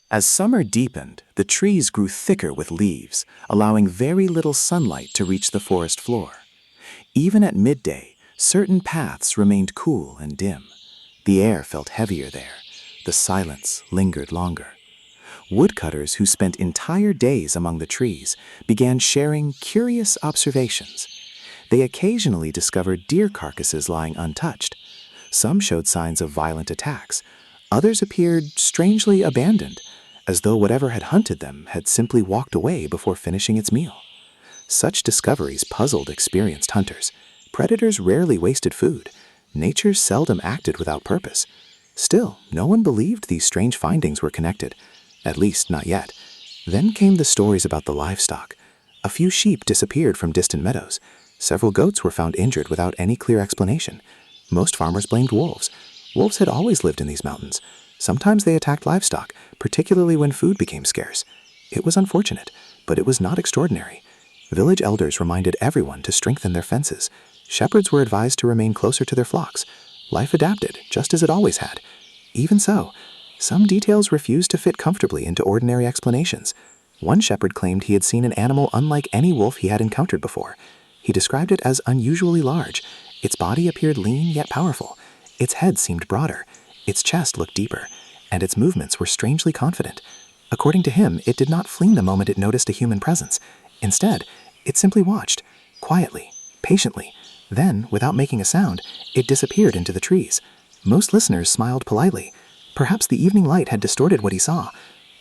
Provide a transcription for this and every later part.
As summer deepened, the trees grew thicker with leaves, allowing very little sunlight to reach the forest floor. Even at midday, certain paths remained cool and dim. The air felt heavier there. The silence lingered longer. Woodcutters who spent entire days among the trees began sharing curious observations. They occasionally discovered deer carcasses lying untouched. Some showed signs of violent attacks. Others appeared strangely abandoned, as though whatever had hunted them had simply walked away before finishing its meal. Such discoveries puzzled experienced hunters. Predators rarely wasted food. Nature seldom acted without purpose. Still, no one believed these strange findings were connected. At least, not yet. Then came the stories about the livestock. A few sheep disappeared from distant meadows. Several goats were found injured without any clear explanation. Most farmers blamed wolves. Wolves had always lived in these mountains. Sometimes they attacked livestock, particularly when food became scarce. It was unfortunate, but it was not extraordinary. Village elders reminded everyone to strengthen their fences. Shepherds were advised to remain closer to their flocks. Life adapted, just as it always had. Even so, some details refused to fit comfortably into ordinary explanations. One shepherd claimed he had seen an animal unlike any wolf he had encountered before. He described it as unusually large. Its body appeared lean yet powerful. Its head seemed broader. Its chest looked deeper, and its movements were strangely confident. According to him, it did not flee the moment it noticed a human presence. Instead, it simply watched, quietly, patiently. Then, without making a sound, it disappeared into the trees. Most listeners smiled politely. Perhaps the evening light had distorted what he saw.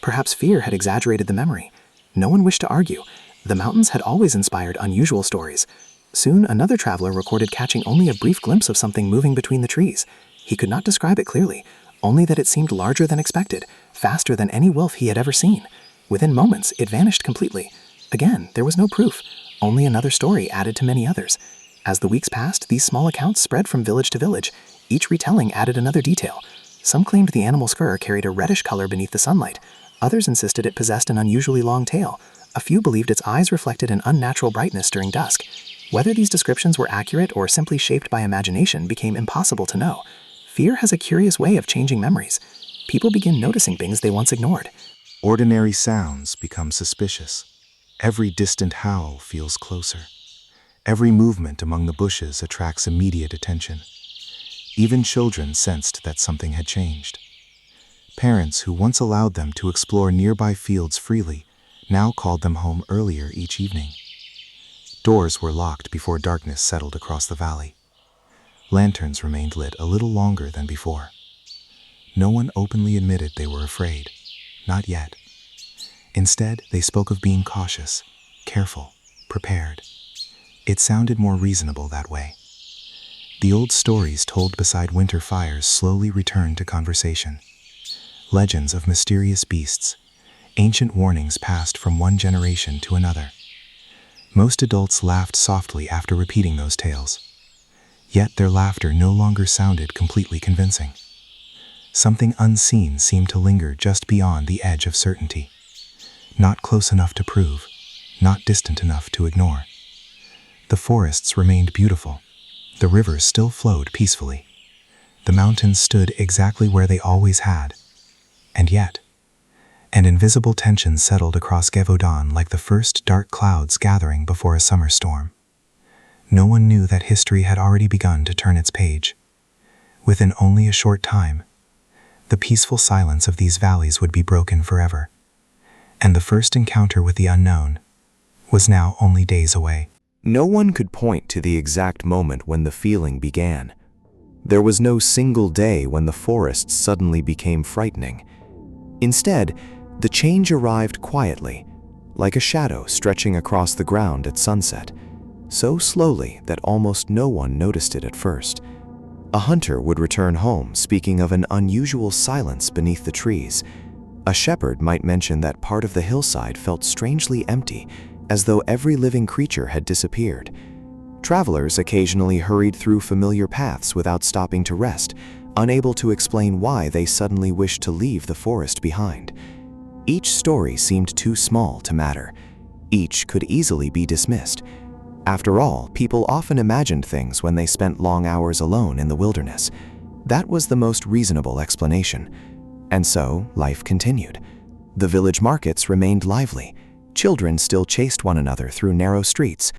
Perhaps fear had exaggerated the memory. No one wished to argue. The mountains had always inspired unusual stories. Soon, another traveler recorded catching only a brief glimpse of something moving between the trees. He could not describe it clearly, only that it seemed larger than expected, faster than any wolf he had ever seen. Within moments, it vanished completely. Again, there was no proof, only another story added to many others. As the weeks passed, these small accounts spread from village to village. Each retelling added another detail. Some claimed the animal's fur carried a reddish color beneath the sunlight. Others insisted it possessed an unusually long tail. A few believed its eyes reflected an unnatural brightness during dusk. Whether these descriptions were accurate or simply shaped by imagination became impossible to know. Fear has a curious way of changing memories. People begin noticing things they once ignored. Ordinary sounds become suspicious. Every distant howl feels closer. Every movement among the bushes attracts immediate attention. Even children sensed that something had changed. Parents who once allowed them to explore nearby fields freely now called them home earlier each evening. Doors were locked before darkness settled across the valley. Lanterns remained lit a little longer than before. No one openly admitted they were afraid. Not yet. Instead, they spoke of being cautious, careful, prepared. It sounded more reasonable that way. The old stories told beside winter fires slowly returned to conversation. Legends of mysterious beasts, ancient warnings passed from one generation to another. Most adults laughed softly after repeating those tales. Yet their laughter no longer sounded completely convincing. Something unseen seemed to linger just beyond the edge of certainty. Not close enough to prove, not distant enough to ignore. The forests remained beautiful. The rivers still flowed peacefully. The mountains stood exactly where they always had. And yet, an invisible tension settled across Gevaudan like the first dark clouds gathering before a summer storm. No one knew that history had already begun to turn its page. Within only a short time, the peaceful silence of these valleys would be broken forever. And the first encounter with the unknown was now only days away. No one could point to the exact moment when the feeling began. There was no single day when the forest suddenly became frightening. Instead, the change arrived quietly, like a shadow stretching across the ground at sunset, so slowly that almost no one noticed it at first. A hunter would return home speaking of an unusual silence beneath the trees. A shepherd might mention that part of the hillside felt strangely empty, as though every living creature had disappeared. Travelers occasionally hurried through familiar paths without stopping to rest, unable to explain why they suddenly wished to leave the forest behind. Each story seemed too small to matter. Each could easily be dismissed. After all, people often imagined things when they spent long hours alone in the wilderness. That was the most reasonable explanation. And so, life continued. The village markets remained lively. Children still chased one another through narrow streets,